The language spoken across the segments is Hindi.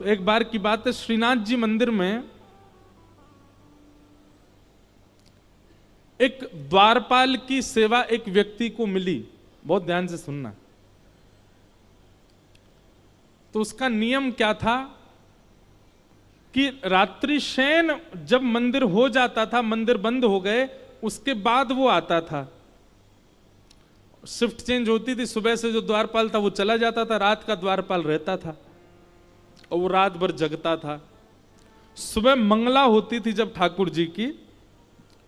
तो एक बार की बात है, श्रीनाथ जी मंदिर में एक द्वारपाल की सेवा एक व्यक्ति को मिली। बहुत ध्यान से सुनना। तो उसका नियम क्या था कि रात्रि शयन जब मंदिर हो जाता था, मंदिर बंद हो गए, उसके बाद वो आता था। शिफ्ट चेंज होती थी, सुबह से जो द्वारपाल था वो चला जाता था, रात का द्वारपाल रहता था और वो रात भर जगता था। सुबह मंगला होती थी जब ठाकुर जी की,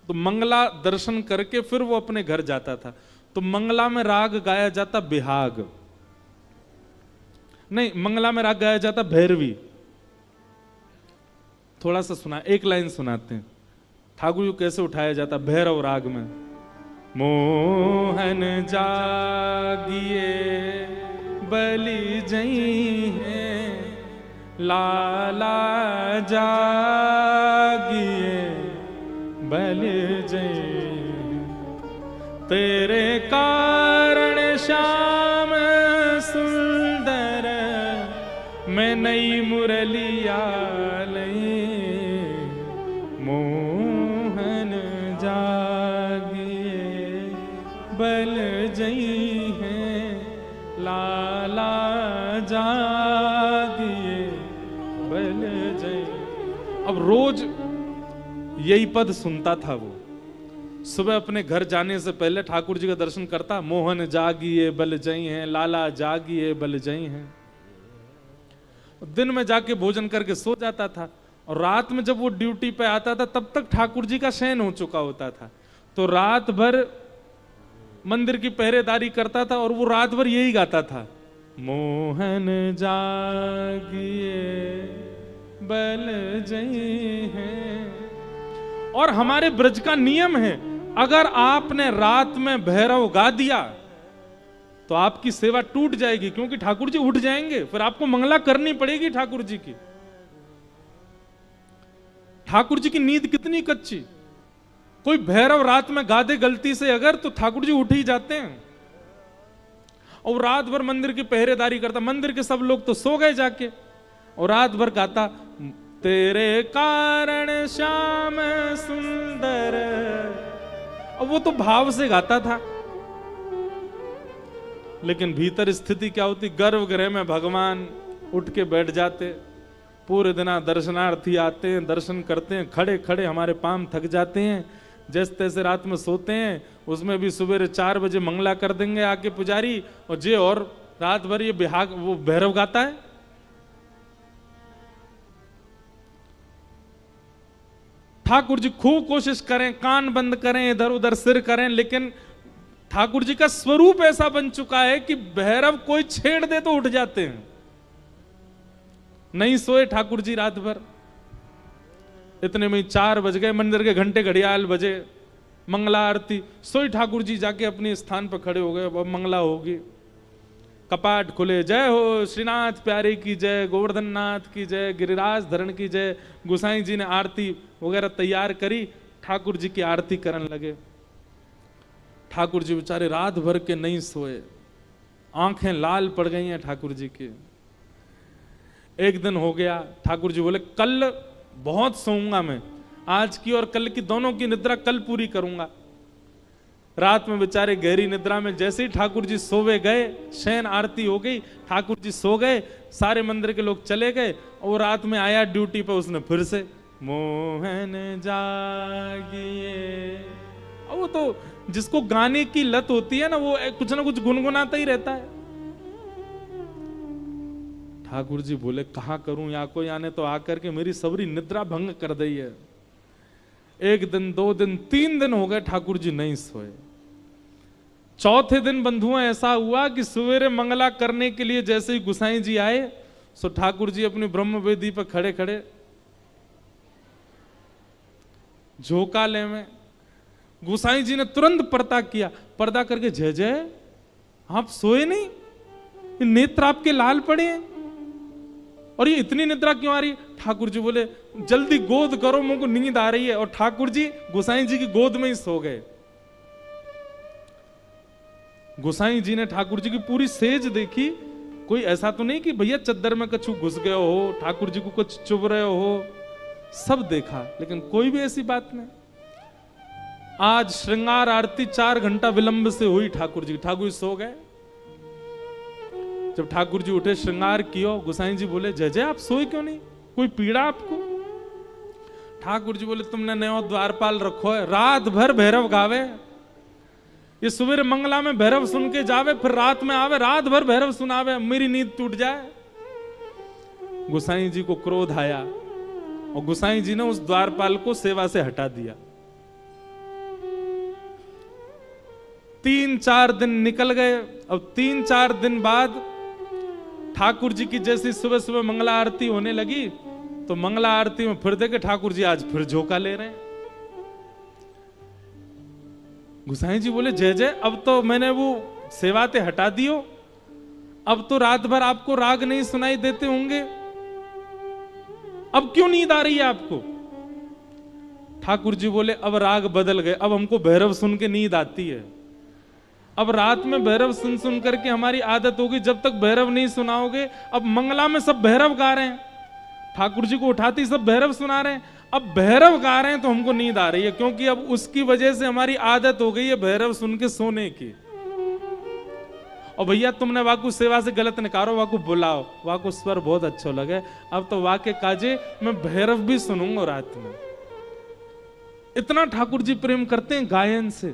तो मंगला दर्शन करके फिर वो अपने घर जाता था। तो मंगला में राग गाया जाता बिहाग, नहीं, मंगला में राग गाया जाता भैरवी। थोड़ा सा सुना, एक लाइन सुनाते हैं ठाकुर जी कैसे उठाया जाता भैरव राग में। मोहन जागिए बलि जई है, लाला जागिए बलि जई, तेरे कारण श्याम सुंदर मैं नई मुरलिया लई, मोहन जागिए बल जई है, लाला जागिए बल जई। अब रोज यही पद सुनता था वो। सुबह अपने घर जाने से पहले ठाकुर जी का दर्शन करता, मोहन जागिए बल जई हैं, लाला जागिए बल जई हैं। दिन में जाके भोजन करके सो जाता था और रात में जब वो ड्यूटी पे आता था तब तक ठाकुर जी का शयन हो चुका होता था। तो रात भर मंदिर की पहरेदारी करता था और वो रात भर यही गाता था, मोहन जागिए बल जई हैं। और हमारे ब्रज का नियम है, अगर आपने रात में भैरव गा दिया तो आपकी सेवा टूट जाएगी, क्योंकि ठाकुर जी उठ जाएंगे, फिर आपको मंगला करनी पड़ेगी ठाकुर जी की। ठाकुर जी की नींद कितनी कच्ची, कोई भैरव रात में गा दे गलती से अगर, तो ठाकुर जी उठ ही जाते हैं। और रात भर मंदिर की पहरेदारी करता, मंदिर के सब लोग तो सो गए जाके, और रात भर गाता, तेरे कारण श्याम सुंदर। अब वो तो भाव से गाता था, लेकिन भीतर स्थिति क्या होती, गर्भगृह में भगवान उठ के बैठ जाते। पूरे दिन दर्शनार्थी आते हैं, दर्शन करते हैं, खड़े खड़े हमारे पांव थक जाते हैं। जैसे तैसे रात में सोते हैं, उसमें भी सुबह 4 बजे मंगला कर देंगे आके पुजारी, और जे और रात भर ये बिहाग वो भैरव गाता है। ठाकुर जी खूब कोशिश करें, कान बंद करें, इधर उधर सिर करें, लेकिन ठाकुर जी का स्वरूप ऐसा बन चुका है कि भैरव कोई छेड़ दे तो उठ जाते हैं। नहीं सोए ठाकुर जी रात भर। इतने में 4 बज गए, मंदिर के घंटे घड़ियाल बजे, मंगला आरती। सोई ठाकुर जी जाके अपने स्थान पर खड़े हो गए, अब मंगला होगी। कपाट खुले, जय हो श्रीनाथ प्यारे की जय, गोवर्धन नाथ की जय, गिरिराज धरण की जय। गोसाई जी ने आरती वगैरह तैयार करी, ठाकुर जी की आरती करने लगे। ठाकुर जी बेचारे रात भर के नहीं सोए, आंखें लाल पड़ गई हैं ठाकुर जी की। एक दिन हो गया, ठाकुर जी बोले कल बहुत सोऊंगा मैं, आज की और कल की दोनों की निद्रा कल पूरी करूंगा। रात में बेचारे गहरी निद्रा में, जैसे ही ठाकुर जी सोवे गए, शयन आरती हो गई, ठाकुर जी सो गए, सारे मंदिर के लोग चले गए, और रात में आया ड्यूटी पे उसने फिर से, मोहन जागिए। और वो तो जिसको गाने की लत होती है ना, वो कुछ ना कुछ गुनगुनाता ही रहता है। ठाकुर जी बोले कहा करूं, या कोई आने तो आकर के मेरी सबरी निद्रा भंग कर दी है। 1 दिन 2 दिन 3 दिन हो गए, ठाकुर जी नहीं सोए। चौथे दिन बंधुओं ऐसा हुआ कि सवेरे मंगला करने के लिए जैसे ही गुसाई जी आए, सो ठाकुर जी अपनी ब्रह्म वेदी पर खड़े खड़े झोंकाले में। गुसाई जी ने तुरंत पर्दा किया, पर्दा करके, जय जय आप सोए नहीं, नेत्र आपके लाल पड़े हैं, और ये इतनी निद्रा क्यों आ रही है? ठाकुर जी बोले जल्दी गोद करो, मुझको नींद आ रही है। और ठाकुर जी गोसाई जी की गोद में ही सो गए। गोसाई जी ने ठाकुर जी की पूरी सेज देखी, कोई ऐसा तो नहीं कि भैया चद्दर में कछु घुस गए हो, ठाकुर जी को कुछ चुभ रहे हो, सब देखा, लेकिन कोई भी ऐसी बात नहीं। आज श्रृंगार आरती 4 घंटा विलंब से हुई ठाकुर जी सो गए। जब ठाकुर जी उठे, श्रृंगार कियो, गोसाई जी बोले जय जय आप सोए क्यों नहीं, कोई पीड़ा आपको? ठाकुर जी बोले तुमने नयो द्वारपाल रखो है, रात भर भैरव गावे, ये सुबह मंगला में भैरव सुन के जावे, फिर रात में आवे, रात भर भैरव सुनावे, मेरी नींद टूट जाए। गोसाई जी को क्रोध आया और गोसाई जी ने उस द्वारपाल को सेवा से हटा दिया। 3-4 दिन निकल गए। अब 3-4 दिन बाद ठाकुर जी की जैसी सुबह सुबह मंगला आरती होने लगी, तो मंगला आरती में फिर देखे ठाकुर जी आज फिर झोंका ले रहे हैं। गोसाई जी बोले जय जय, अब तो मैंने वो सेवाते हटा दियो, अब तो रात भर आपको राग नहीं सुनाई देते होंगे, अब क्यों नींद आ रही है आपको? ठाकुर जी बोले अब राग बदल गए, अब हमको भैरव सुन के नींद आती है। अब रात में भैरव सुन सुन करके हमारी आदत होगी, जब तक भैरव नहीं सुनाओगे। अब मंगला में सब भैरव गा रहे हैं, ठाकुर जी को उठाती सब भैरव सुना रहे हैं, अब भैरव गा रहे हैं तो हमको नींद आ रही है, क्योंकि अब उसकी वजह से हमारी आदत हो गई है भैरव सुन के सोने की। और भैया तुमने वाकु सेवा से गलत निकालो, वाकु बुलाओ, वाकु स्वर बहुत अच्छा लगे, अब तो वाके काजे मैं भैरव भी सुनूंगा रात में। इतना ठाकुर जी प्रेम करते हैं गायन से।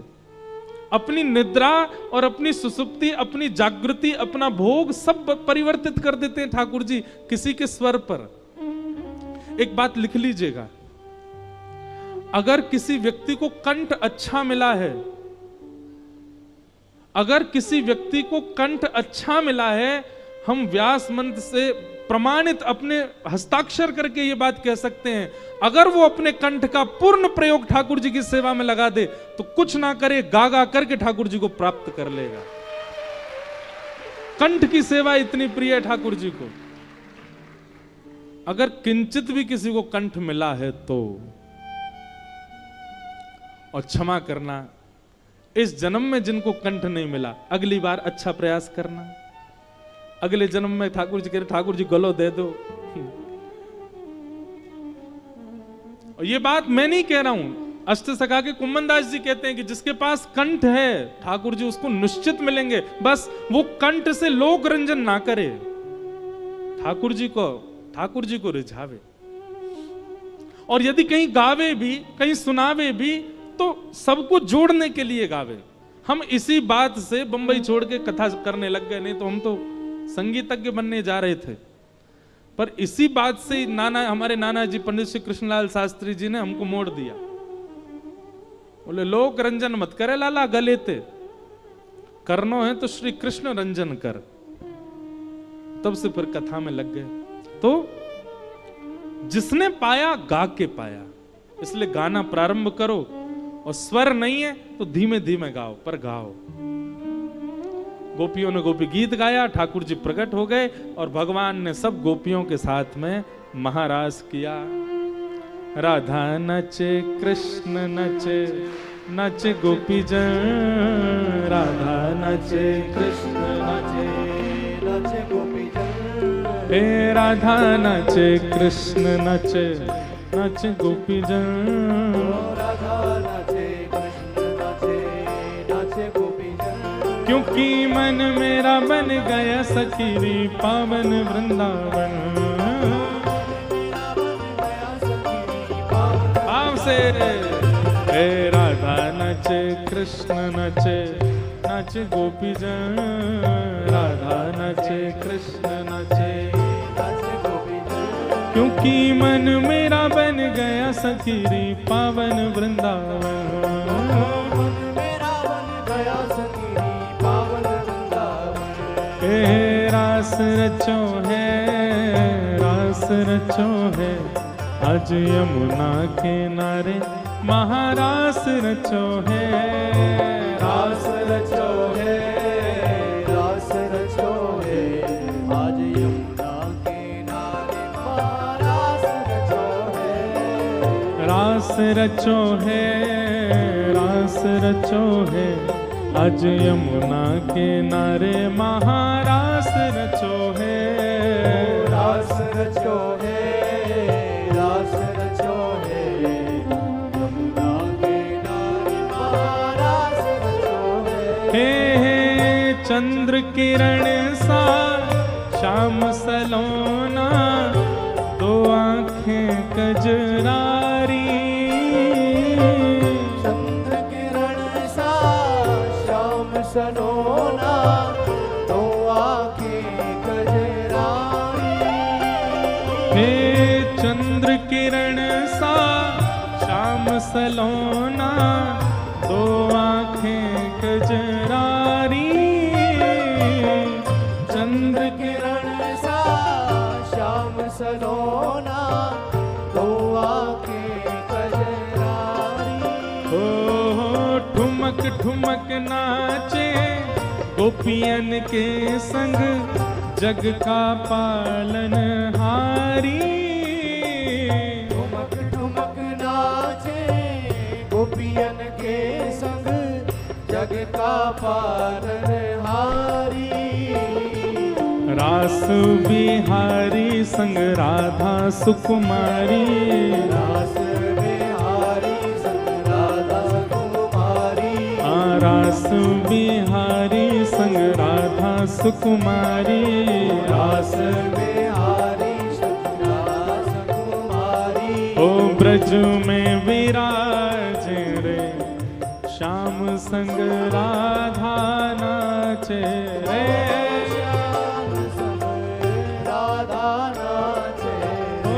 अपनी निद्रा और अपनी सुसुप्ति, अपनी जागृति, अपना भोग सब परिवर्तित कर देते हैं ठाकुर जी किसी के स्वर पर। एक बात लिख लीजिएगा, अगर किसी व्यक्ति को कंठ अच्छा मिला है, अगर किसी व्यक्ति को कंठ अच्छा मिला है, हम व्यास मंत्र से प्रमाणित अपने हस्ताक्षर करके ये बात कह सकते हैं, अगर वो अपने कंठ का पूर्ण प्रयोग ठाकुर जी की सेवा में लगा दे तो कुछ ना करे, गा गा करके ठाकुर जी को प्राप्त कर लेगा। कंठ की सेवा इतनी प्रिय है ठाकुर जी को। अगर किंचित भी किसी को कंठ मिला है तो, और क्षमा करना, इस जन्म में जिनको कंठ नहीं मिला, अगली बार अच्छा प्रयास करना। अगले जन्म में ठाकुर जी कह रहे ठाकुर जी गलो दे दो। और ये बात मैं नहीं कह रहा हूं, अष्टसखा के कुम्मनदास जी कहते हैं कि जिसके पास कंठ है ठाकुर जी उसको निश्चित मिलेंगे, बस वो कंठ से लोक रंजन ना करे, ठाकुर जी को रिझावे। और यदि कहीं गावे भी, कहीं सुनावे भी, तो सबको जोड़ने के लिए गावे। हम इसी बात से बंबई छोड़ के कथा करने लग गए, नहीं तो हम तो संगीतज्ञ बनने जा रहे थे। पर इसी बात से हमारे नाना जी पंडित श्री कृष्णलाल शास्त्री जी ने हमको मोड़ दिया। बोले लोक रंजन मत करे लाला, गले ते करनो है तो श्री कृष्ण रंजन कर। तब से फिर कथा में लग गए। तो जिसने पाया गा के पाया, इसलिए गाना प्रारंभ करो, और स्वर नहीं है तो धीमे धीमे गाओ, पर गाओ। गोपियों ने गोपी गीत गाया, ठाकुर जी प्रकट हो गए और भगवान ने सब गोपियों के साथ में महारास किया। राधा नचे कृष्ण नचे, नचे गोपी जन, राधा नचे कृष्ण नचे, नचे गोपी जन। हे राधा नचे कृष्ण नचे, नचे गोपी जन, राधा नचे कृष्ण नचे, नचे गोपी जन। क्योंकि मन मेरा बन गया सखीरी पावन वृंदावन। भाव से हे राधा नचे कृष्ण नचे, नचे गोपी जन, राधा नचे कृष्ण नचे, नचे गोपी जन। क्योंकि मन मेरा बन गया सखीरी पावन वृंदावन। रास रचो है, रास रचो है, आज यमुना किनारे महारास रचो है। रास रचो है, रास रचो है, आज यमुना किनारे महारास रचो है। रास रचो है, रास रचो है, आज यमुना किनारे महारास रचो रचो है, रास रचो है, यमुना किनारे रास रचो है। हे चंद्र किरण सा श्याम सलोना, दो आंखें कजरारी। चंद्र किरण सा श्याम सलोना, दो आंखें कजरारी। हे चंद्र किरण सा श्याम सलोना, दो आंखें कजरारी। चंद्र किरण सा श्याम सलोना, दो आंखें कजरारी। हो ठुमक ठुमक नाचे गोपियन के संग, जग का पालन हारी। ठुमक ठुमक नाचे गोपियन के संग, जग का पालन हारी। रास बिहारी संग राधा सुकुमारी। रास बिहारी संग राधा सुकुमारी। रास बिहारी संग राधा सुकुमारी। रास बिहारी संग राधा सुकुमारी। ओ ब्रज में विराज रे, श्याम संग राधा नाचे रे। श्याम संग राधा नाचे। ओ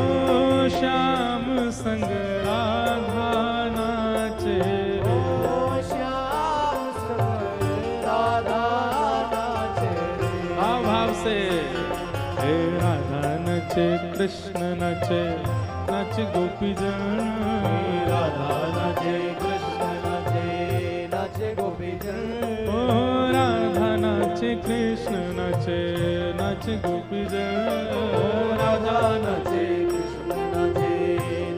श्याम संग राधा नाचे रे। ओ श्याम संग राधा नाचे। भाव से हे राधा नचे कृष्ण नचे, नच गोपी जन। राधा नाचे कृष्ण नाचे, नाचे गोपी जन। ओ राधा नाचे कृष्ण नचे, नच गोपी जन। राधा नाचे कृष्ण नाचे,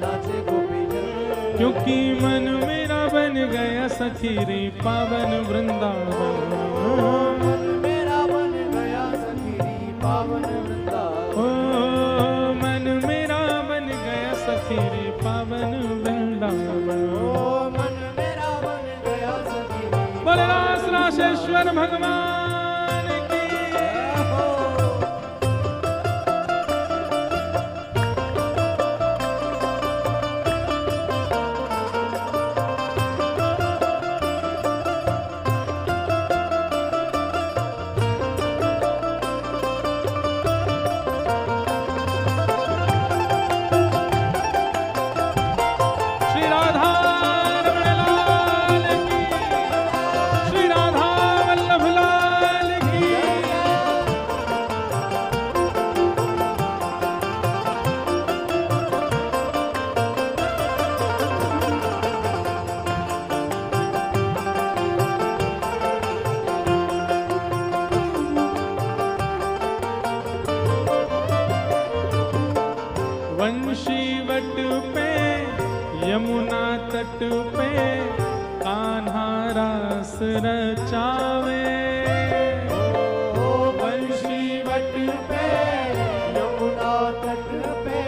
नाचे गोपी जन। क्योंकि मन मेरा बन गया सखी रे पावन वृंदावन। मन मेरा बन गया सखी पावन वृंदावन। ओ मन मेरा बन गया सखी रे पावन वृंदावन। ओ मन मेरा बन गया सखी। बोले रास राशेश्वर भगवान की। श्री राधा रमण लाल की, श्री राधा वल्लभ लाल की। वंशी वट पे यमुना तट पे, कान्हा रास रचावे। ओ बंशी वट पे यमुना तट पे,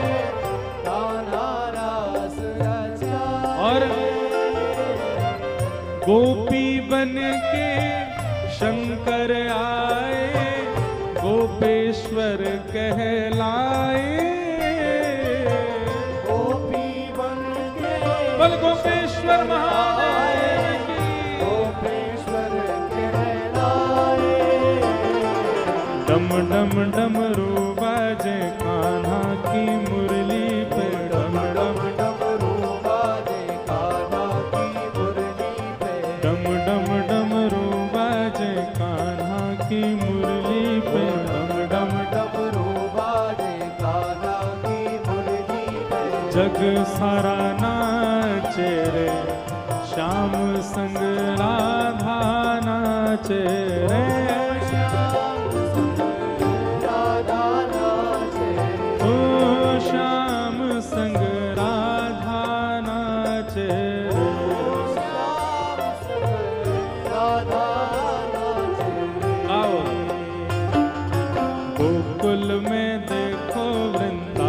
कान्हा रास रचावे। और गोपी बन के शंकर आए, गोपेश्वर कहलाए। गोपी बन के बोल गोपेश्वर महादेव की। गोपेश्वर कहलाए। डम डम डमरू बाजे कान्हा की मुरली पे। डम डम डमरू बाजे कान्हा की मुरली पे। डम डम डमरू बाजे कान्हा की मुरली पे। डम डम डमरू बाजे कान्हा की मुरली पे। जग सारा नाचे रे, श्याम संग राधा नाचे रे। श्याम संग राधा नाचे। ओ श्याम संग राधा नाचे रे। श्याम संग राधा नाचे। आओ गोकुल में देखो वृंदावन।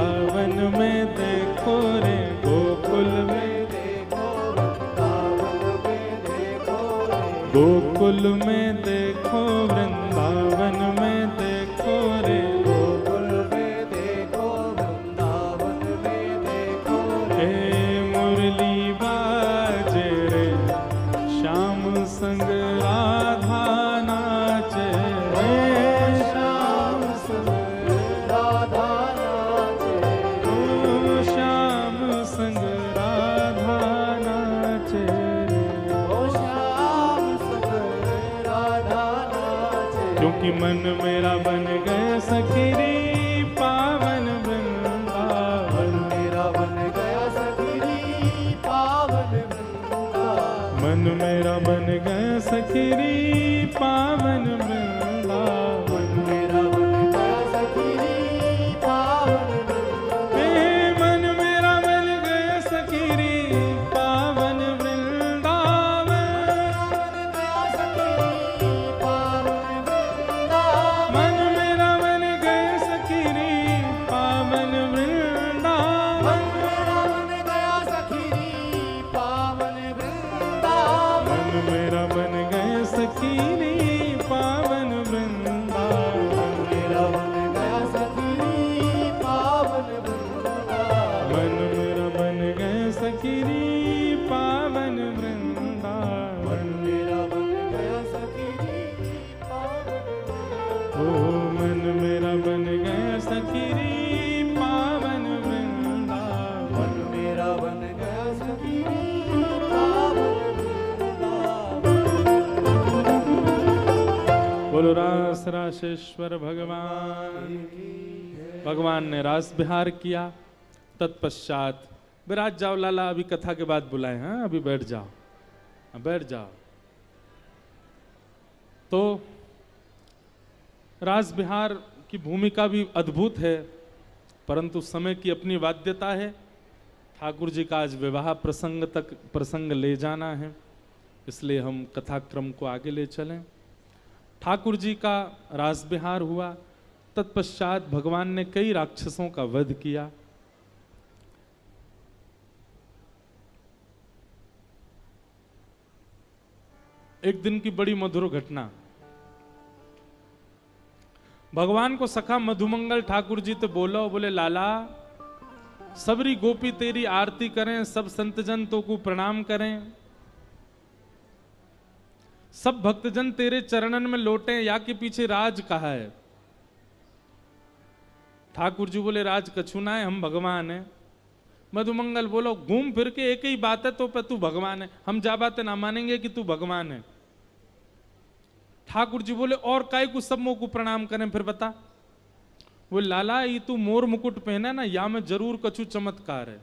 गोकुल में देखो वृंदावन में देखो रे, गोकुल में देखो वृंदावन में देखो रे, हे मुरली बाजे रे, श्याम संग राधा नाचे रे, श्याम संग राधा नाचे, ओ श्याम संग राधा नाचे रे। ओ श्याम संग राधा नाचे, क्योंकि मन मेरा बन गए सखीरी पावन वृंदावन, मेरा बन गया सखीरी पावन वृंदावन, मन मेरा बन गए सखीरी पावन वृंदावन, मेरा बन गया सखीरी पावन वृंदावन, हे मन मेरा बन गए सखीरी पावन वृंदावन, बन गया सखीरी पावन वृंदावन, मन मेरा बन गए सखीरी पावन वृंदावन, मेरा बन गया सखीरी पावन वृंदावन, मन मेरा बन गए सखीरी पावन वृंदावन, मेरा बन गया सखीरी पावन वृंदावन, मन मेरा बन गए सखीरी पावन वृंदावन, मेरा बन गया सखीरी पावन, ओ मन मेरा बन गए सखीरी पावन वृंदावन। मेरा बन गया सखीरी पावन वृंदावन। बोलो रास राशेश्वर भगवान। भगवान ने रास विहार किया, तत्पश्चात विराज जाओ लाला, अभी कथा के बाद बुलाए, हाँ अभी बैठ जाओ, हाँ, बैठ जाओ। तो रास विहार की भूमिका भी अद्भुत है, परंतु समय की अपनी बाध्यता है। ठाकुर जी का आज विवाह प्रसंग तक प्रसंग ले जाना है, इसलिए हम कथाक्रम को आगे ले चलें। ठाकुर जी का रास विहार हुआ, तत्पश्चात भगवान ने कई राक्षसों का वध किया। एक दिन की बड़ी मधुर घटना, भगवान को सखा मधुमंगल ठाकुर जी तो बोलो, बोले लाला सबरी गोपी तेरी आरती करें, सब संतजन तो को प्रणाम करें, सब भक्तजन तेरे चरणन में लौटे, या के पीछे राज कहा है। ठाकुर जी बोले राज कछु ना है, हम भगवान है। मधुमंगल बोलो घूम फिर के एक ही बात है, तो पे तू भगवान है, हम जा बातें ना मानेंगे कि तू भगवान है। ठाकुर जी बोले और काय को सब मोह को प्रणाम करें, फिर बता। वो लाला ये तू मोर मुकुट पहना ना, या में जरूर कछु चमत्कार है।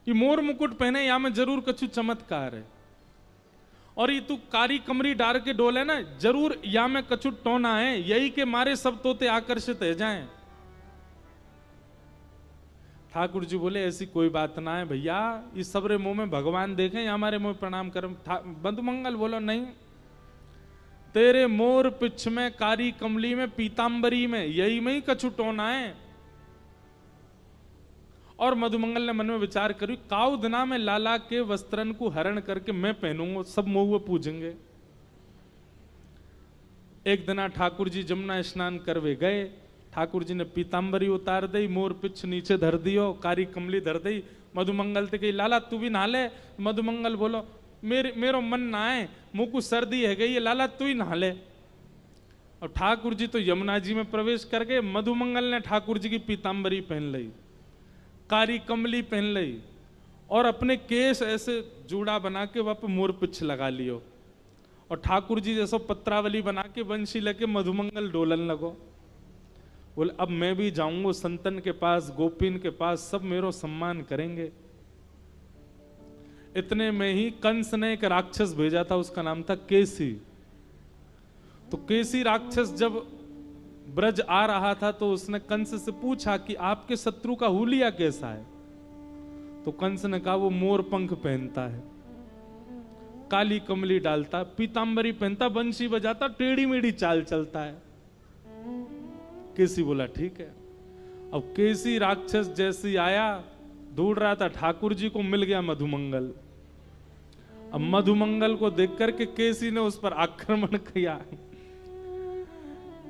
ये मोर मुकुट पहने या में जरूर कछु चमत्कार है, और ये तू कारी कमरी डार के डोले ना, जरूर या में कछु टोना है, यही के मारे सब तोते आकर्षित है जाएं। ठाकुर जी बोले ऐसी कोई बात ना है भैया, इस सबरे मुंह में भगवान देखें या हमारे मुंह में प्रणाम करें। मधुमंगल बोलो नहीं, तेरे मोर पिछ में, कारी कमली में, पीतांबरी में, यही में ही कछु टोना है। और मधुमंगल ने मन में विचार करी, काउ दिना में लाला के वस्त्रन को हरण करके मैं पहनूंगा, सब मोह पूजेंगे। एक दिना ठाकुर जी जमुना स्नान करवे गए, ठाकुर जी ने पीतांबरी उतार दी, मोर पिछ नीचे धर दियो, कारी कमली धर दी। मधुमंगल ते कही लाला तू भी नहा ले। मधुमंगल बोलो मेरो मन ना है, मुँह को सर्दी है गई, लाला तू ही नहा ले। और ठाकुर जी तो यमुना जी में प्रवेश कर गए। मधुमंगल ने ठाकुर जी की पीतांबरी पहन ली, कारी कमली पहन ली, और अपने केस ऐसे जूड़ा बना के वहां पर मोर पिछ लगा लियो, और ठाकुर जी जैसो पत्रावली बना के बंशी लेके मधुमंगल डोलन लगो। बोले अब मैं भी जाऊंगा संतन के पास, गोपीन के पास, सब मेरो सम्मान करेंगे। इतने में ही कंस ने एक राक्षस भेजा था, उसका नाम था केसी। तो केसी राक्षस जब ब्रज आ रहा था तो उसने कंस से पूछा कि आपके शत्रु का हुलिया कैसा है। तो कंस ने कहा वो मोर पंख पहनता है, काली कमली डालता, पीतांबरी पहनता, बंशी बजाता, टेढ़ी मेढ़ी चाल चलता है। केसी बोला ठीक है। अब केसी राक्षस जैसी आया, ढूंढ रहा था, ठाकुर जी को मिल गया मधुमंगल। अब मधुमंगल को देख करके केसी ने उस पर आक्रमण किया।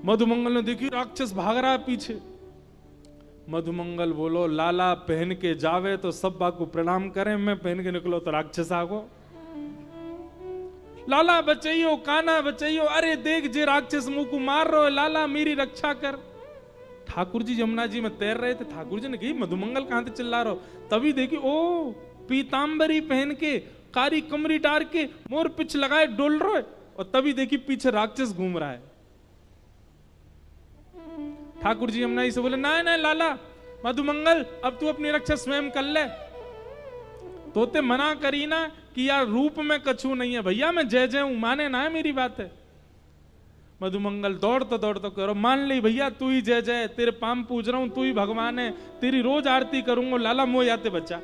मधुमंगल ने देखी राक्षस भाग रहा है पीछे। मधुमंगल बोलो, लाला पहन के जावे तो सब बात को प्रणाम करें, मैं पहन के निकलो तो राक्षस आगो। लाला बचाइयो, काना बचाइयो, अरे देख जे राक्षस मुंह को मार रहे हो, लाला मेरी रक्षा कर। ठाकुर जी यमुना जी में तैर रहे थे। ठाकुर जी ने कही मधुमंगल कहां से चिल्ला रहे हो? तभी देखी ओ पीतांबरी पहन के, कारी कमरी डार के, मोर पिछ लगाए डोल रहे, और तभी देखी पीछे राक्षस घूम रहा है। ठाकुर जी यमुना जी से बोले, नहीं नहीं लाला मधुमंगल, अब तू अपनी रक्षा स्वयं कर ले। तोते मना करी ना कि यार रूप में कछु नहीं है, भैया मैं जय जय हूं, माने ना है मेरी बात है। मधुमंगल दौड़ता दौड़ता करो, मान ली भैया तू ही जय जय, तेरे पाम पूज रहा हूं, तू ही भगवान है, तेरी रोज आरती करूंगा, लाला मोह याते बच्चा।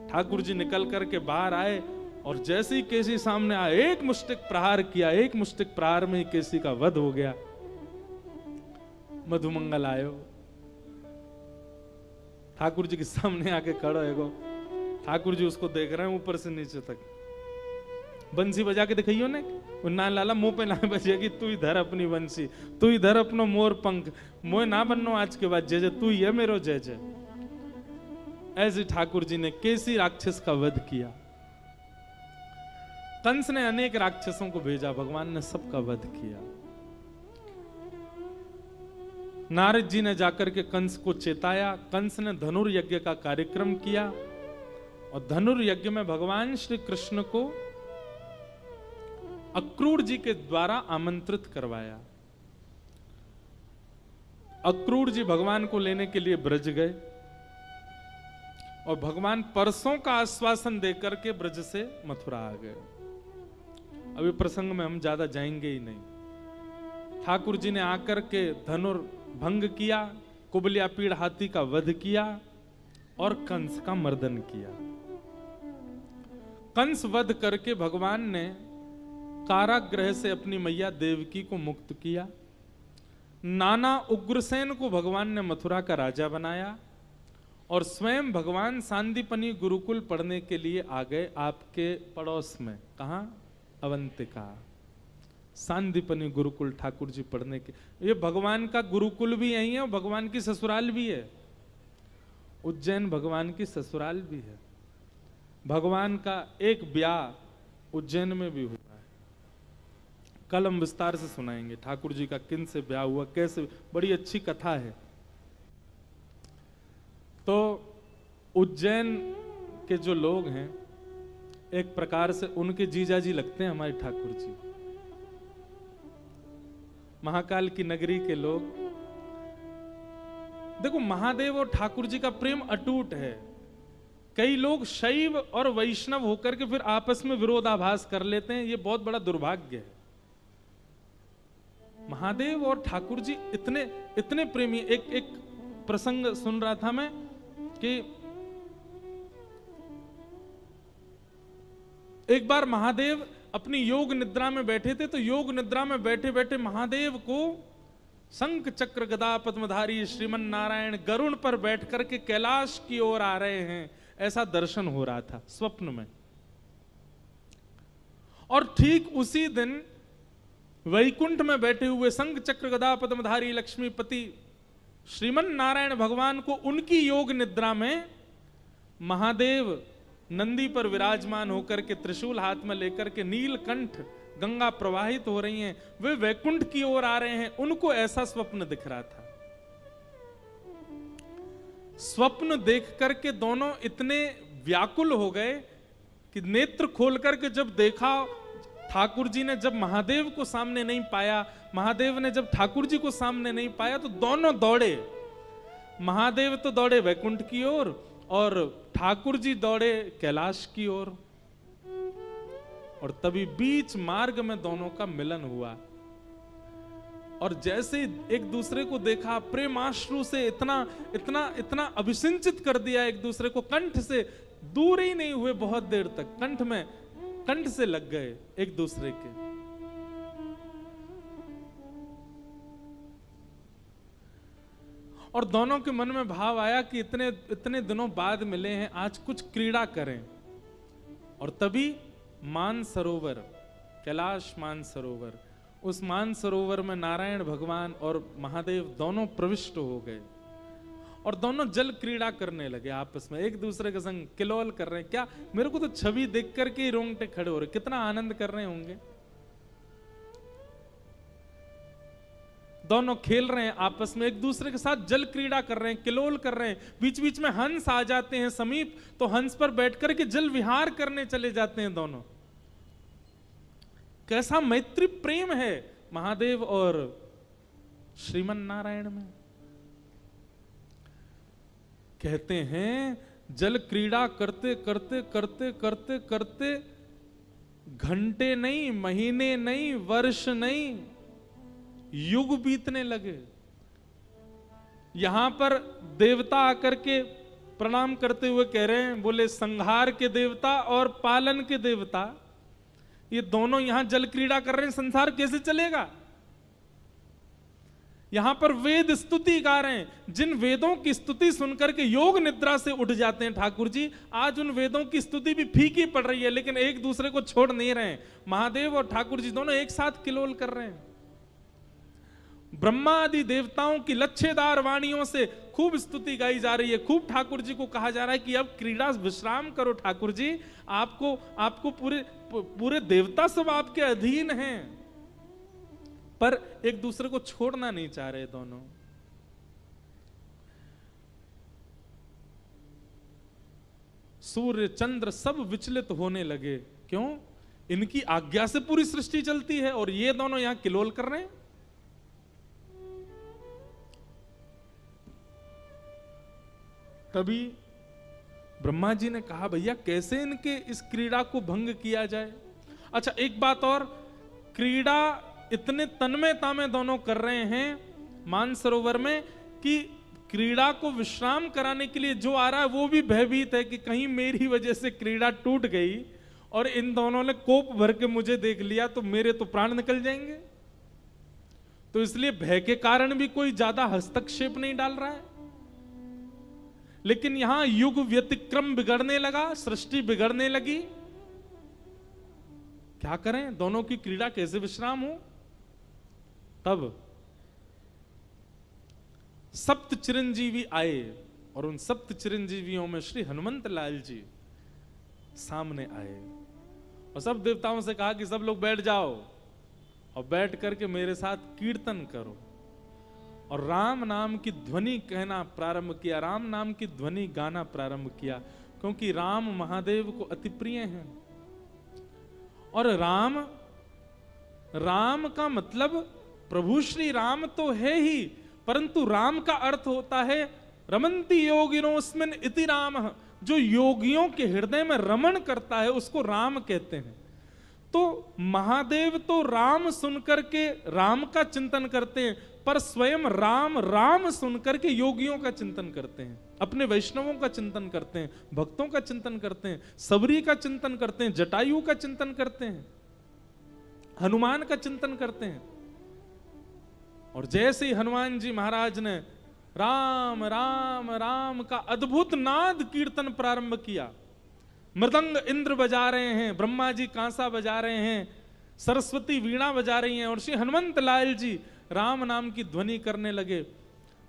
ठाकुर जी निकल करके बाहर आए और जैसे ही केसी सामने आए, एक मुष्टिक प्रहार किया। एक मुष्टिक प्रहार में ही केसी का वध हो गया। मधुमंगल आयो, ठाकुर जी के सामने आके खड़ो एगो। ठाकुर जी उसको देख रहे हैं ऊपर से नीचे तक। बंसी बजा के दिखाइयो ने, ना लाला मुंह पे ना बजेगी, तू ही धर अपनी बंसी, तू ही धर अपनो मोर पंख, मोह ना बननो आज के बाद, जय जय तू ही है मेरो जय जय। ऐसे ठाकुर जी ने केसी राक्षस का वध किया। कंस ने अनेक राक्षसों को भेजा, भगवान ने सबका वध किया। नारद जी ने जाकर के कंस को चेताया। कंस ने धनुर्यज्ञ का कार्यक्रम किया और धनुर्यज्ञ में भगवान श्री कृष्ण को अक्रूर जी के द्वारा आमंत्रित करवाया। अक्रूर जी भगवान को लेने के लिए ब्रज गए और भगवान परसों का आश्वासन देकर के ब्रज से मथुरा आ गए। अभी प्रसंग में हम ज्यादा जाएंगे ही नहीं। ठाकुर जी ने आकर के धनुर्भंग किया, कुबलिया पीड़ हाथी का वध किया और कंस का मर्दन किया। कंस वध करके भगवान ने कारागृह से अपनी मैया देवकी को मुक्त किया। नाना उग्रसेन को भगवान ने मथुरा का राजा बनाया और स्वयं भगवान सांदीपनी गुरुकुल पढ़ने के लिए आ गए आपके पड़ोस में। कहां? अवंतिका। सांदीपनी गुरुकुल ठाकुर जी पढ़ने के, ये भगवान का गुरुकुल भी यही है और भगवान की ससुराल भी है। उज्जैन भगवान की ससुराल भी है। भगवान का एक ब्याह उज्जैन में भी हुआ है। कल हम विस्तार से सुनाएंगे ठाकुर जी का किन से ब्याह हुआ, कैसे, बड़ी अच्छी कथा है। तो उज्जैन के जो लोग हैं एक प्रकार से उनके जीजा जी लगते हैं हमारे ठाकुर जी। महाकाल की नगरी के लोग, देखो महादेव और ठाकुर जी का प्रेम अटूट है। कई लोग शैव और वैष्णव होकर के फिर आपस में विरोधाभास कर लेते हैं, ये बहुत बड़ा दुर्भाग्य है। महादेव और ठाकुर जी इतने इतने प्रेमी। एक प्रसंग सुन रहा था मैं कि एक बार महादेव अपनी योग निद्रा में बैठे थे, तो योग निद्रा में बैठे बैठे महादेव को शंख चक्र गदा पद्मधारी श्रीमन नारायण गरुण पर बैठ करके कैलाश की ओर आ रहे हैं, ऐसा दर्शन हो रहा था स्वप्न में। और ठीक उसी दिन वैकुंठ में बैठे हुए शंख चक्र गदा पद्मधारी लक्ष्मीपति श्रीमन नारायण भगवान को उनकी योग निद्रा में महादेव नंदी पर विराजमान होकर के त्रिशूल हाथ में लेकर के नीलकंठ गंगा प्रवाहित हो रही हैं, वे वैकुंठ की ओर आ रहे हैं, उनको ऐसा स्वप्न दिख रहा था। स्वप्न देख करके दोनों इतने व्याकुल हो गए कि नेत्र खोल करके जब देखा, ठाकुर जी ने जब महादेव को सामने नहीं पाया, महादेव ने जब ठाकुर जी को सामने नहीं पाया, तो दोनों दौड़े। महादेव तो दौड़े वैकुंठ की ओर और ठाकुर जी दौड़े कैलाश की ओर। और तभी बीच मार्ग में दोनों का मिलन हुआ और जैसे एक दूसरे को देखा, प्रेमाश्रु से इतना इतना इतना अभिसिंचित कर दिया एक दूसरे को, कंठ से दूर ही नहीं हुए बहुत देर तक, कंठ से लग गए एक दूसरे के। और दोनों के मन में भाव आया कि इतने इतने दिनों बाद मिले हैं, आज कुछ क्रीड़ा करें। और तभी मानसरोवर, कैलाश मानसरोवर, उस मानसरोवर में नारायण भगवान और महादेव दोनों प्रविष्ट हो गए और दोनों जल क्रीड़ा करने लगे आपस में, एक दूसरे के संग किलोल कर रहे हैं। क्या, मेरे को तो छवि देख करके ही रोंगटे खड़े हो रहे, कितना आनंद कर रहे होंगे। दोनों खेल रहे हैं आपस में, एक दूसरे के साथ जल क्रीड़ा कर रहे हैं, किलोल कर रहे हैं। बीच बीच में हंस आ जाते हैं समीप, तो हंस पर बैठ करके जल विहार करने चले जाते हैं दोनों। कैसा मैत्री प्रेम है महादेव और श्रीमन नारायण में। कहते हैं जल क्रीड़ा करते करते करते करते करते घंटे नहीं, महीने नहीं, वर्ष नहीं, युग बीतने लगे। यहां पर देवता आकर के प्रणाम करते हुए कह रहे हैं, बोले संहार के देवता और पालन के देवता, ये दोनों यहां जल क्रीड़ा कर रहे हैं, संसार कैसे चलेगा। यहां पर वेद स्तुति गा रहे हैं, जिन वेदों की स्तुति सुनकर के योग निद्रा से उठ जाते हैं ठाकुर जी, आज उन वेदों की स्तुति भी फीकी पड़ रही है, लेकिन एक दूसरे को छोड़ नहीं रहे। महादेव और ठाकुर जी दोनों एक साथ किलोल कर रहे हैं। ब्रह्मा आदि देवताओं की लच्छेदार वाणियों से खूब स्तुति गाई जा रही है, खूब ठाकुर जी को कहा जा रहा है कि अब क्रीड़ा विश्राम करो ठाकुर जी, आपको पूरे देवता सब आपके अधीन हैं। पर एक दूसरे को छोड़ना नहीं चाह रहे दोनों। सूर्य चंद्र सब विचलित होने लगे, क्यों, इनकी आज्ञा से पूरी सृष्टि चलती है और ये दोनों यहां किलोल कर रहे हैं। तभी ब्रह्मा जी ने कहा, भैया कैसे इनके इस क्रीड़ा को भंग किया जाए। अच्छा एक बात और, क्रीड़ा इतने तन्मयता में दोनों कर रहे हैं मानसरोवर में कि क्रीड़ा को विश्राम कराने के लिए जो आ रहा है वो भी भयभीत है कि कहीं मेरी वजह से क्रीड़ा टूट गई और इन दोनों ने कोप भर के मुझे देख लिया तो मेरे तो प्राण निकल जाएंगे। तो इसलिए भय के कारण भी कोई ज्यादा हस्तक्षेप नहीं डाल रहा है। लेकिन यहां युग व्यतिक्रम बिगड़ने लगा, सृष्टि बिगड़ने लगी, क्या करें, दोनों की क्रीड़ा कैसे विश्राम हो। तब सप्त चिरंजीवी आए और उन सप्त चिरंजीवियों में श्री हनुमंत लाल जी सामने आए और सब देवताओं से कहा कि सब लोग बैठ जाओ और बैठ करके मेरे साथ कीर्तन करो। और राम नाम की ध्वनि कहना प्रारंभ किया, राम नाम की ध्वनि गाना प्रारंभ किया, क्योंकि राम महादेव को अति प्रिय हैं। और राम का मतलब प्रभु श्री राम तो है ही, परंतु राम का अर्थ होता है रमन्ति योगिनोस्मिन् इति रामः, जो योगियों के हृदय में रमण करता है उसको राम कहते हैं। तो महादेव तो राम सुनकर के राम का चिंतन करते हैं, पर स्वयं राम सुनकर के योगियों का चिंतन करते हैं, अपने वैष्णवों का चिंतन करते हैं, भक्तों का चिंतन करते हैं, सबरी का चिंतन करते हैं, जटायु का चिंतन करते हैं, हनुमान का चिंतन करते हैं। और जैसे ही हनुमान जी महाराज ने राम राम राम का अद्भुत नाद कीर्तन प्रारंभ किया, मृदंग इंद्र बजा रहे हैं, ब्रह्मा जी कांसा बजा रहे हैं, सरस्वती वीणा बजा रही हैं और श्री हनुमंत लाल जी राम नाम की ध्वनि करने लगे।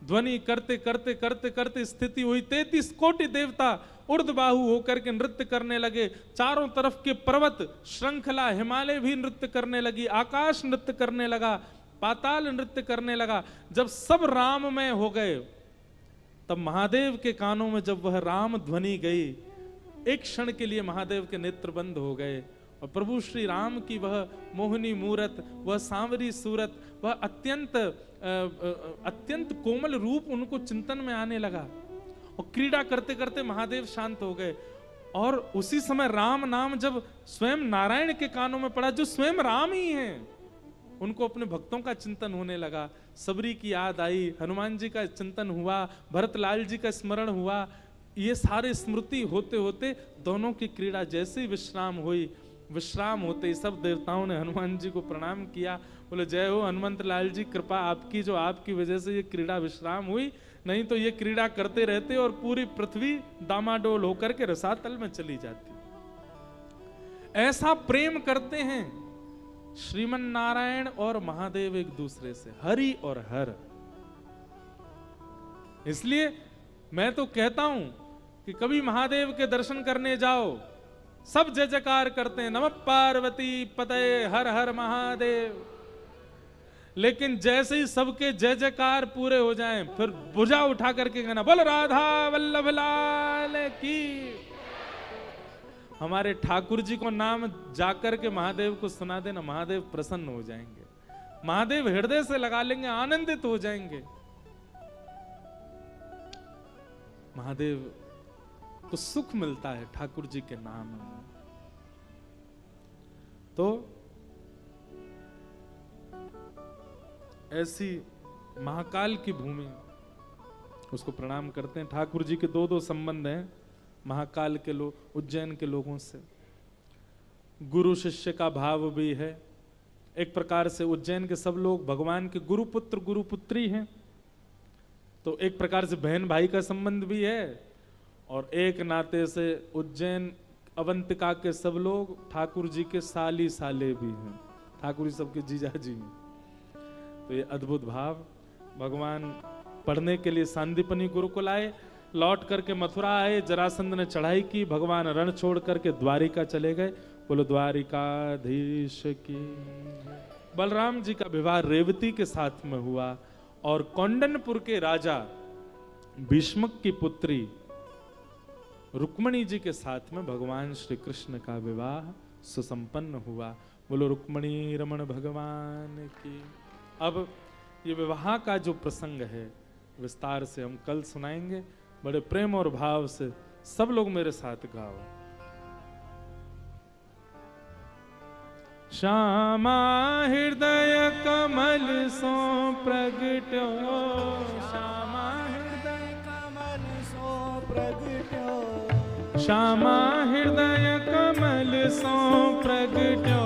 ध्वनि करते करते करते करते स्थिति हुई, 33 कोटि देवता उर्धबाहु होकर के नृत्य करने लगे। चारों तरफ के पर्वत श्रृंखला हिमालय भी नृत्य करने लगी, आकाश नृत्य करने लगा, पाताल नृत्य करने लगा। जब सब राममय हो गए तब महादेव के कानों में जब वह राम ध्वनि गई, एक क्षण के लिए महादेव के नेत्र बंद हो गए और प्रभु श्री राम की वह मोहनी मूरत, वह सांवरी सूरत, वह अत्यंत कोमल रूप उनको चिंतन में आने लगा और क्रीड़ा करते करते महादेव शांत हो गए। और उसी समय राम नाम जब स्वयं नारायण के कानों में पड़ा, जो स्वयं राम ही हैं, उनको अपने भक्तों का चिंतन होने लगा। सबरी की याद आई, हनुमान जी का चिंतन हुआ, भरतलाल जी का स्मरण हुआ। ये सारे स्मृति होते होते दोनों की क्रीड़ा जैसे ही विश्राम हुई, विश्राम होते ही सब देवताओं ने हनुमान जी को प्रणाम किया, बोले जय हो हनुमंत लाल जी, कृपा आपकी, जो आपकी वजह से ये क्रीड़ा विश्राम हुई, नहीं तो ये क्रीड़ा करते रहते और पूरी पृथ्वी दामाडोल होकर के रसातल में चली जाती। ऐसा प्रेम करते हैं श्रीमन नारायण और महादेव एक दूसरे से, हरि और हर। इसलिए मैं तो कहता हूं कि कभी महादेव के दर्शन करने जाओ, सब जय जयकार करते हैं, नमः पार्वती पतये हर हर महादेव। लेकिन जैसे ही सबके जय जयकार पूरे हो जाएं, फिर भुजा उठा करके कहना बोल राधा वल्लभ लाल की। हमारे ठाकुर जी को नाम जाकर के महादेव को सुना देना, महादेव प्रसन्न हो जाएंगे, महादेव हृदय से लगा लेंगे, आनंदित हो जाएंगे। महादेव को सुख मिलता है ठाकुर जी के नाम में। तो ऐसी महाकाल की भूमि, उसको प्रणाम करते हैं। ठाकुर जी के दो संबंध हैं महाकाल के लोग, उज्जैन के लोगों से। गुरु शिष्य का भाव भी है। एक प्रकार से उज्जैन के सब लोग भगवान के गुरुपुत्र गुरुपुत्री हैं, तो एक प्रकार से बहन भाई का संबंध भी है, और एक नाते से उज्जैन अवंतिका के सब लोग ठाकुर जी के साली साले भी हैं, ठाकुर जी सबके जीजा जी हैं। तो ये अद्भुत भाव। भगवान पढ़ने के लिए सांदीपनी गुरुकुल आए, लौट करके मथुरा आए, जरासंध ने चढ़ाई की, भगवान रण छोड़ करके द्वारिका चले गए। बोलो द्वारिकाधीश की। बलराम जी का विवाह रेवती के साथ में हुआ, और कौंडनपुर के राजा भीष्मक की पुत्री रुक्मणी जी के साथ में भगवान श्री कृष्ण का विवाह सुसंपन्न हुआ। बोलो रुक्मणी रमण भगवान की। अब ये विवाह का जो प्रसंग है विस्तार से हम कल सुनाएंगे। बड़े प्रेम और भाव से सब लोग मेरे साथ गाओ। श्यामा हृदय कमल सो प्रगट्यो, श्यामा हृदय कमल सो प्रगट्यो, श्यामा हृदय कमल सो प्रगट्यो,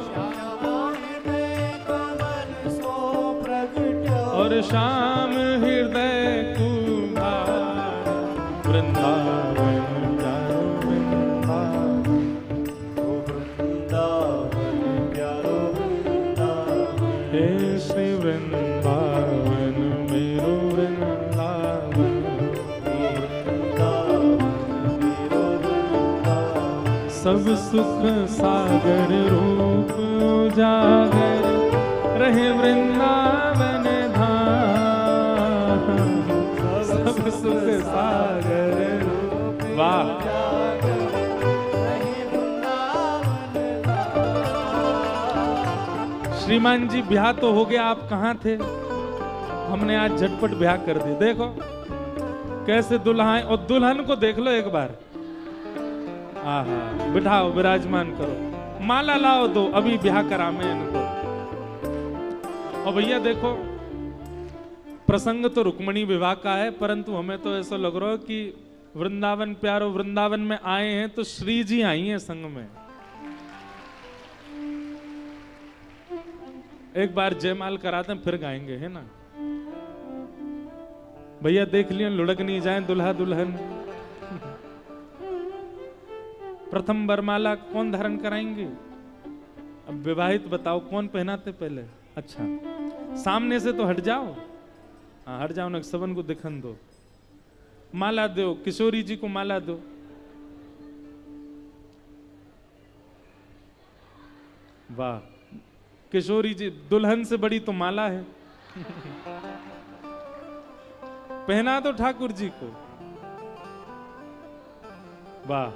श्यामा हृदय कमल सो प्रगट्यो, और श्याम हृदय कुमार वृंदावन प्यारो वृंदावन, ओ वृंदावन प्यारो वृंदावन, हे श्री वृंदावन मेरो वृंदावन, ओ वृंदावन मेरो वृंदावन, सब सुख सागर रूप उजागर रहे वृंदावन धाम, सब सुख सागर रूप। वाह, श्रीमान जी ब्याह तो हो गया, आप कहाँ थे? हमने आज झटपट ब्याह कर दी। देखो कैसे दुल्हा है, और दुल्हन को देख लो एक बार। आहा, बिठाओ, विराजमान करो, माला लाओ दो, अभी ब्याह करा मैं इनको। और भैया देखो, प्रसंग तो रुक्मणी विवाह का है, परंतु हमें तो ऐसा लग रहा है कि वृंदावन प्यारो वृंदावन में आए हैं तो श्री जी आई हैं संग में। एक बार जयमाल कराते हैं फिर गाएंगे, है ना भैया? देख लिया, लुढ़क नहीं जाए दुल्हा दुल्हन। प्रथम वरमाला कौन धारण कराएंगे? अब विवाहित बताओ कौन पहनाते पहले? अच्छा, सामने से तो हट जाओ। हाँ हट जाओ ना, सबन को दिखन दो। माला दो, किशोरी जी को माला दो। वाह, किशोरी जी दुल्हन से बड़ी तो माला है। पहना दो ठाकुर जी को। वाह,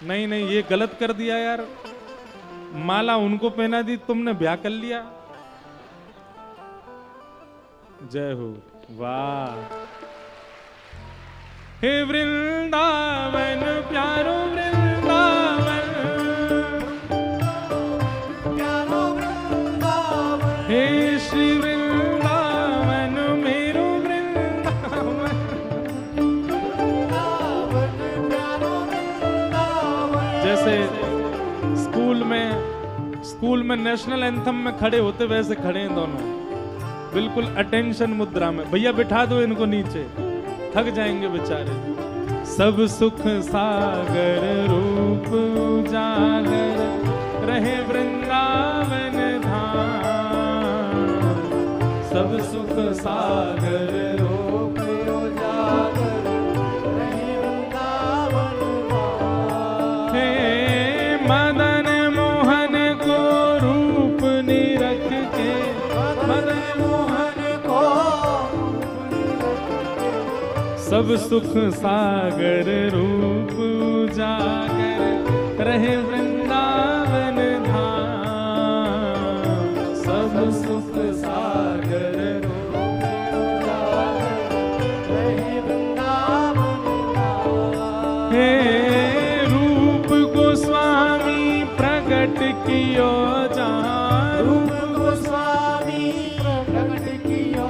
नहीं नहीं ये गलत कर दिया यार, माला उनको पहना दी, तुमने ब्याह कर लिया। जय हो। वाह, हे वृंदावन प्यारो वृंदावन, प्यारो वृंदावन, हे श्री वृंदावन मेरो वृंदावन। वृंदावन प्यारो वृंदावन। जैसे स्कूल में नेशनल एंथम में खड़े होते वैसे खड़े हैं दोनों। बिल्कुल अटेंशन मुद्रा में। भैया बिठा दो इनको नीचे, थक जाएंगे बेचारे। सब सुख सागर रूप उजागर रहे वृंदावन धाम। सब सुख सागर रूप उजागर रहे वृंदावन धाम। हे मदन मोहन को रूप निरख के, मदन मोहन को सब सुख सागर रूप उजागर रहे वृंदावन धाम। सब सुख सागर रूप उजागर रहे वृंदावन धाम। हे रूप गोस्वामी प्रकट कियो जहाँ, रूप गोस्वामी प्रकट कियो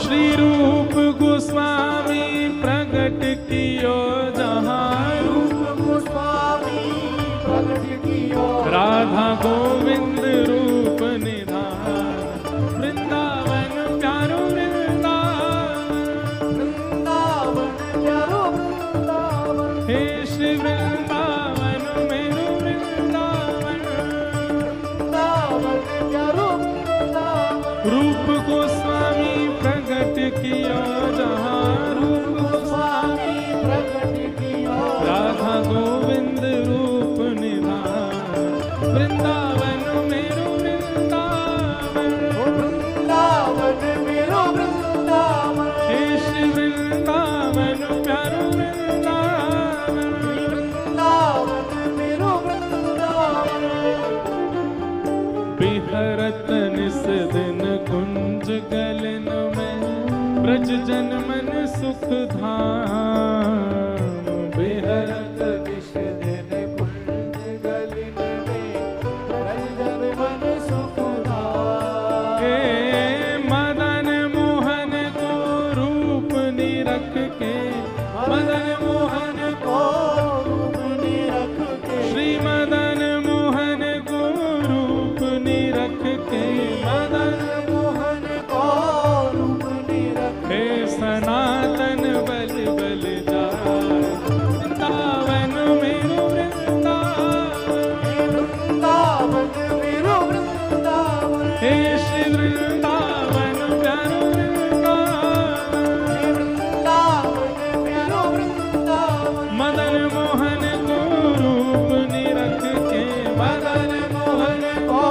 श्री रूप गोस्वामी प्रकट कियो जहाँ। रूप गोस्वामी प्रकट कियो राधा गोविंद रूप निधान। वृंदावन प्यारो वृंदावन, वृंदावन प्यारो वृंदावन। हे श्री वृंदावन मेरो वृंदावन। वृंदावन प्यारो वृंदावन। रूप गोस्वामी प्रकट कियो जहाँ, रूप गोस्वामी प्रकट कियो राधा गोविंद रूप निधान। वृंदावन मेरो वृंदावन, वृंदावन मेरो वृंदावन। हे श्री वृंदावन प्यारो वृंदावन। वृंदावन मेरो वृंदावन। बिहरत निस दिन कुंज गलन में, ब्रज जन मन सुख धाम। बिहरत विष दिन कुंज गलिन में, ब्रज जन मन सुख धाम। हे मदन मोहन को रूप निरख के, मदन मोहन को रूप निरख के, श्री मदन मोहन को रूप निरख के, मदन मोहन को रूप निरख हे सनातन बल बल जाए। वृंदावन मेरो वृंदावन, वृंदावन मेरो वृंदावन। हे श्री वृंदावन प्यारो वृंदावन। वृंदावन मेरो वृंदावन। मदन मोहन को रूप निरख के, मदन मोहन को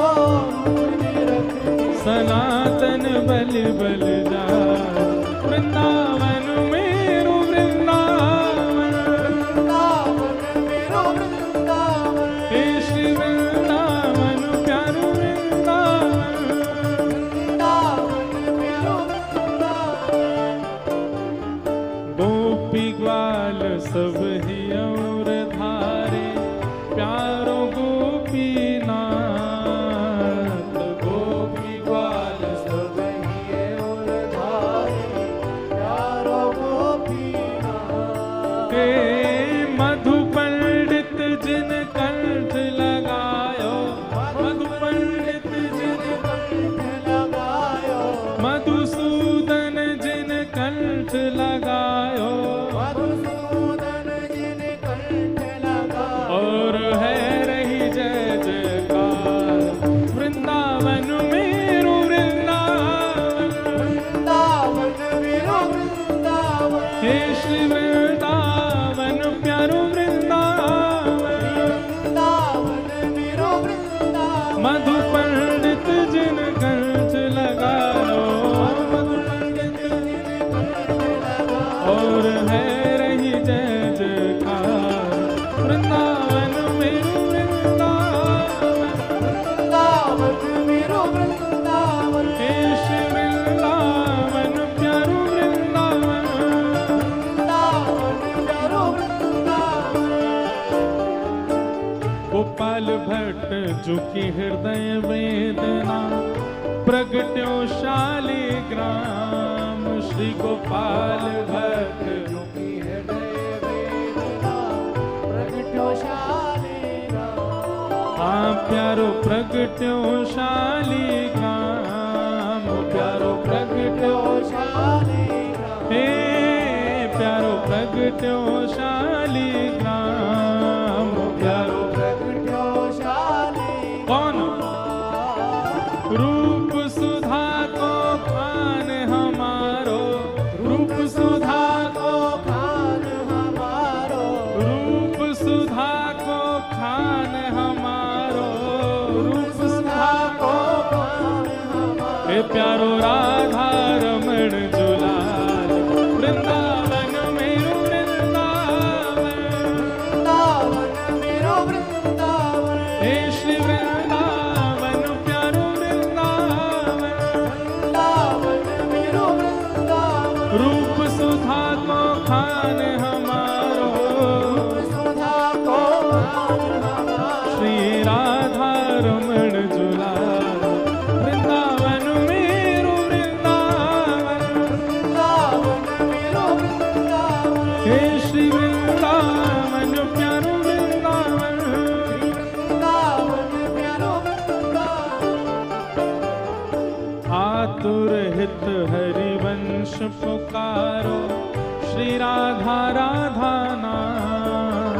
रूप निरख के, सनातन बल बल जाए। वृंदावन मेरो वृंदावन, वृंदावन मेरो वृंदावन। हे श्री वृंदावन प्यारो वृंदावन। वृंदावन मेरो वृंदावन। गोपी ग्वाल सब ही और धारे, प्यारो गोपीनाथ। गोपी ग्वाल सब ही और धारे, प्यारो गोपीनाथ। हे मधु पंडित जिन कंठ लगायो, मधु पंडित जिन कंठ लगायो, मधुसूदन जिन कंठ लगायो। मधुसूदन जिन कंठ लगायो। और है रही जय जयकार। वृंदावन मेरो वृंदावन, वृंदावन मेरो वृंदावन। हे श्री वृंदावन प्यारो वृंदावन। वृंदावन मेरो वृंदावन। मधु पंडित जिन कंठ लगायो, पंडित जिन कंठ लगायो। और है रही जय जयकार। वृंदावन मेरो वृंदावन, वृंदावन मेरो वृंदावन। हे श्री वृंदावन प्यारो वृंदावन। वृंदावन प्यारो वृंदावन। गोपाल भट्ट जो की हृदय वेदना, प्रगट्यो शालिग्राम। श्री गोपाल भट्ट जो की हृदय वेदना, प्रगट्यो शालिग्राम। हाँ प्यारो प्रगट्यो शालिग्राम, प्यारो प्रगट्यो प्रगट्यो शालिग्राम, प्यारो प्रगट्यो शालिग्राम। कौन? रूप सुधा को खान हमारो, रूप सुधा को खान हमारो, रूप सुधा को खान हमारो, रूप सुधा को खान हमारो। हे प्यारो राधा रमण जुलाल, वृंदावन मेरो वृंदावन, वृंदावन मेरो वृंदावन। हे श्री वृंदावन प्यारो वृंदावन, वृंदावन मेरो वृंदावन। रूप सुधा को खान हमारो, सुधा को खान हमारो। श्री राधा रमण जुलाल, वृंदावन मेरो वृंदावन, वृंदावन मेरो वृंदावन। हे श्री वृंदावन प्यारो वृंदावन, वृंदावन मेरो वृंदावन। आतुर हित हरिवंश पुकारो, श्री राधा राधा नाम,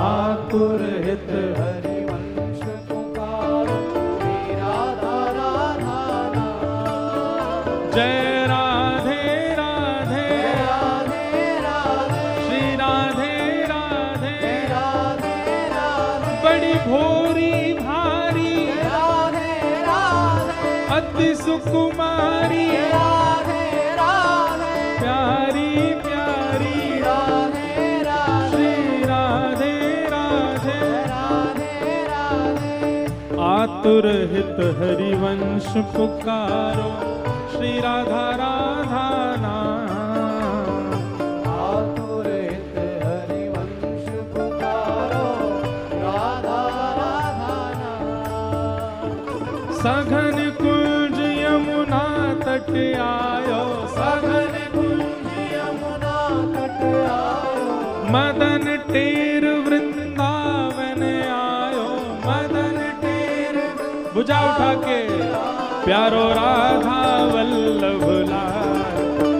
आतुर हित हरिवंश पुकारो, श्री राधा राधा नाम। जय राधे राधे, राधे राधे, श्री राधे राधे, राधे राधे, बड़ी भोरी भारी राधे राधे, अति सुकुमारी, राधे राधे, प्यारी प्यारी, राधे राधे, श्री राधे राधे, राधे राधे। आतुर हित हरिवंश पुकारो, श्री राधा राधा नाम, आतुर हित हरिवंश पुकारो, राधा राधा नाम। सघन कुंज यमुना तट आयो, सघन कुंज यमुना तट आयो, मदन टेर वृंदावन आयो, मदन टेर, बुझा उठा के, प्यारो राधा वल्लभ लाल,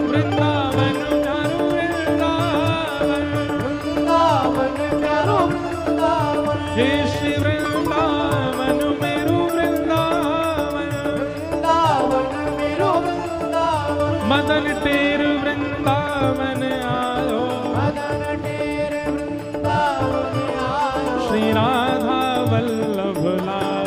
वृंदावन प्यारो वृंदावन, वृंदावन प्यारो वृंदावन। हे श्री वृंदावन मेरो वृंदावन, वृंदावन मेरो वृंदावन। मदन टेर वृंदावन आयो, मदन टेर वृंदावन आयो, श्री राधा वल्लभ लाल,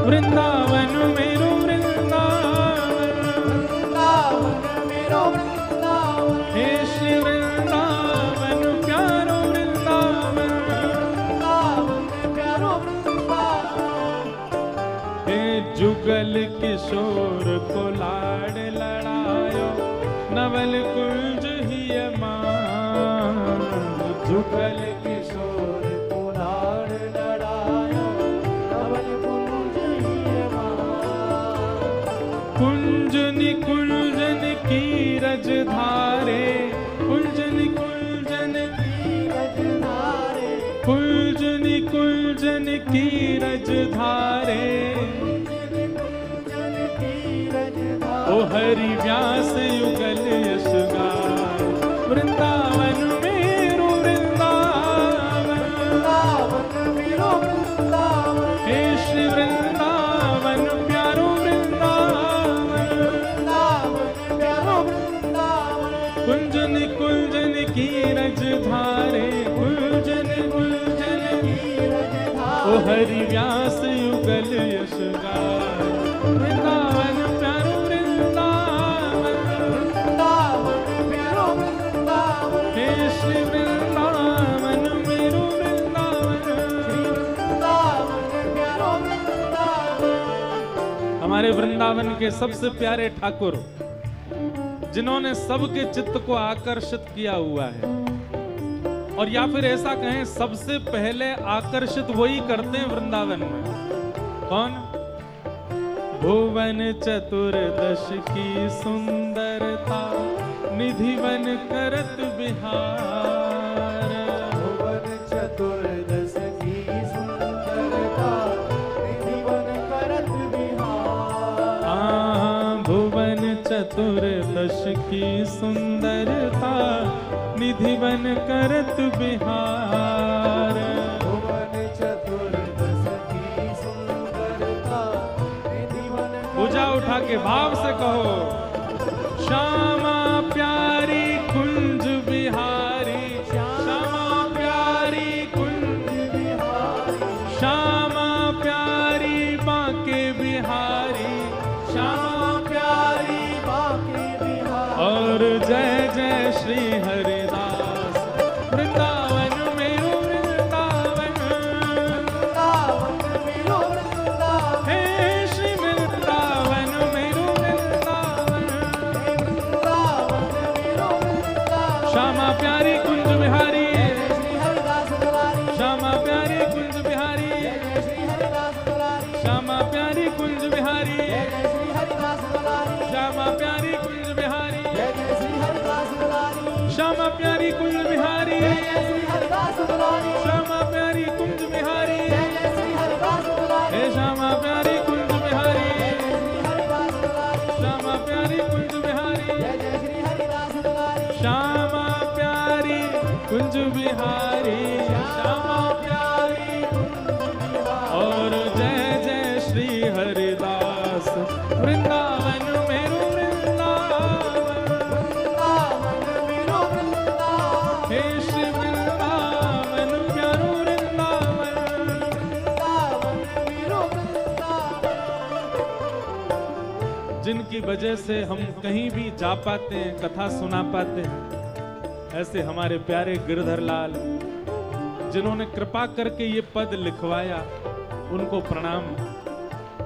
वृंदावन मेरो वृंदावन, वृंदावन मेरो वृंदावन। हे श्री वृंदावन प्यारो वृंदावन, वृंदावन प्यारो वृंदावन। हे जुगल किशोर को लाड लड़ायो, नवल कुंज ही मान, जुगल किशोर को लाड लड़ायो, नवल कुंज ही मान। कुंज निकुंजन की रज धारे, कुंज निकुंजन की, नीरज धारे, कुंज निकुंजन की रज धारे, कुंजन नीरज धारे। ओ हरि व्यास युगल यश गाए, वृंदावन मेरो वृंदावन, वृंदावन मेरो वृंदावन। हे श्री वृंदावन प्यारो वृंदावन, वृंदावन प्यारो वृंदावन। कुंजन कुंजन की रज धारे, कुंजन कुंजन की, नीरज धारे, ओ हरि व्यास युगल यश गाए, वृंदावन प्यारो वृंदावन, वृंदावन प्यारो वृंदावन। हे श्री वृंदावन मेरो वृंदावन। वृंदावन प्यारो वृंदावन। हमारे वृंदावन के सबसे प्यारे ठाकुर, जिन्होंने सबके चित्त को आकर्षित किया हुआ है, और या फिर ऐसा कहें सबसे पहले आकर्षित वही करते हैं वृंदावन में। कौन? भुवन चतुर्दश की सुंदरता, निधिवन करत बिहार, भुवन चतुर्दश की सुंदरता, निधिवन करत बिहार। भुवन चतुर्दश की सुंदरता निधि बन करत बिहार। भुवन चतुर्दश की सुंदरता निधि बन भुजा उठा के भाव से कहो, श्यामा प्यारी कुंज बिहारी, श्यामा प्यारी कुंज बिहारी, श्यामा प्यारी बांके बिहारी, श्यामा प्यारी बांके बिहारी। और जय जय श्री हरिदास वृंदावन मेरो वृंदावन, वृंदावन मेरो वृंदावन, हे श्री वृंदावन मेरो वृंदावन। वृंदावन मेरो वृंदावन। श्यामा प्यारी कुंज बिहारी, श्री हरिदास दुलारी, श्यामा प्यारी कुंज बिहारी, श्री हरिदास दुलारी, श्यामा प्यारी कुंज बिहारी, श्री हरिदास दुलारी, श्यामा प्यारी कुंज बिहारी, श्री हरिदास दुलारी, श्यामा प्यारी कुंज बिहारी, श्री हरिदास दुलारी, श्यामा प्यारी कुंज बिहारी, श्री हरिदास दुलारी, हे श्यामा प्यारी कुंज बिहारी, श्री हरिदास दुलारी, श्यामा प्यारी कुंज बिहारी, श्री हरिदास दुलारी, श्यामा प्यारी कुंज बिहारी, श्यामा प्यारी और जय जय श्री हरिदास वृंदावन मेरो वृंदावन, वृंदावन मेरो वृंदावन, हे श्री वृंदावन प्यारो वृंदावन। वृंदावन मेरो वृंदावन। जिनकी वजह से हम कहीं भी जा पाते हैं, कथा सुना पाते हैं, ऐसे हमारे प्यारे गिरधर लाल जिन्होंने कृपा करके ये पद लिखवाया, उनको प्रणाम।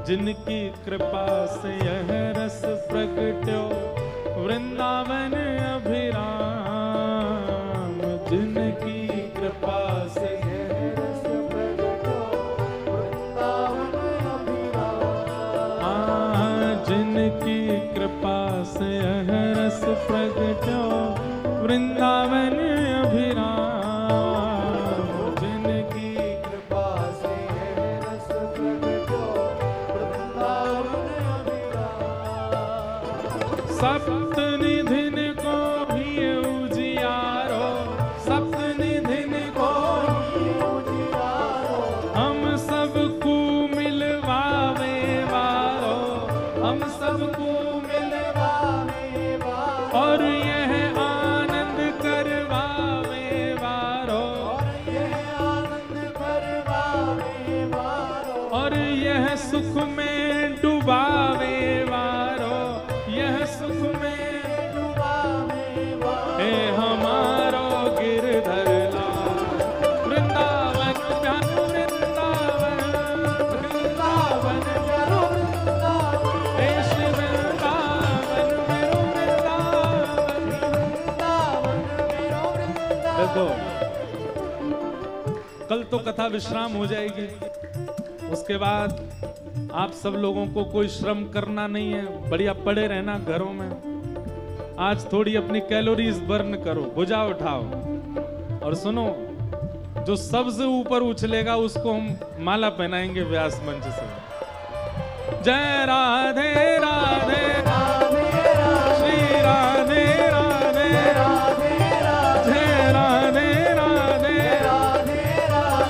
जिनकी कृपा से यह रस प्रगट्यो वृंदावन अभिराम, जिनकी कृपा से यह रस प्रगटो वृंदावन अभिराम। जिनकी कृपा से यह रस प्रगट्यो वृंदावन अभिराम, जिनकी कृपा से यह रस प्रगटो वृंदावन अभिराम। सप्त निधिन को भी उजियारो, सप्त निधिन को उजियारो, हम सबको मिलवावे वारो, हम सबको मिलवावे वारो, और यह आनंद करवावे वारो, और यह आनंद करवावे वारो, और यह सुख में डुबावे वारो, यह सुख में डुबावे वारो। हे हमारो गिरधर लाल वृंदावन प्यारो वृंदावन, वृंदावन प्यारो वृंदावन, हे श्री वृंदावन मेरो वृंदावन। वृंदावन मेरो वृंदावन। देखो, कल तो कथा विश्राम हो जाएगी, उसके बाद आप सब लोगों को कोई श्रम करना नहीं है, बढ़िया पड़े रहना घरों में। आज थोड़ी अपनी कैलोरीज बर्न करो, भुजा उठाओ और सुनो, जो सबसे ऊपर उछलेगा उसको हम माला पहनाएंगे व्यास मंच से। जय राधे राधे श्री राधे राधे, जय राधे राधे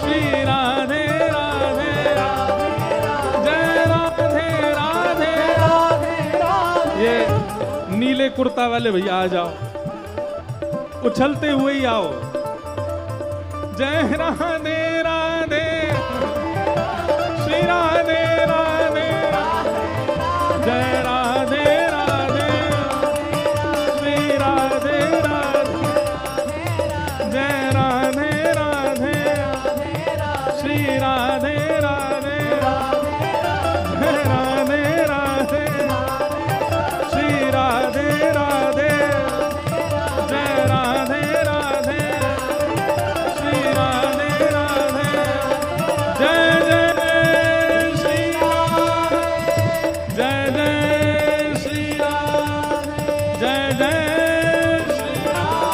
श्री राधे राधे, जय राधे राधे। ये नीले कुर्ता वाले भैया आ जाओ, उछलते हुए ही आओ। जय राधे राधे श्री राधे राधे, जय राधे राधे श्री राधे राधे, जय राधे राधे श्री राधे राधे, जय राधे राधे श्री राधे राधे, जय राधे राधे श्री राधे राधे, जय जय श्री राम, जय जय श्री राम, जय जय श्री राम।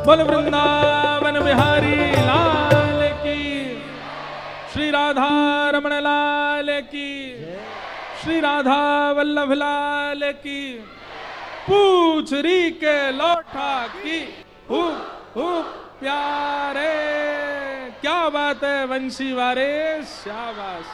बोल वृंदावन बिहारी लाल की, श्री लाल की, श्री राधा वल्लभ लाल की, पूछ री के लौटा की, हुप हुप प्यारे। क्या बात है वंशी वारे, शाबाश।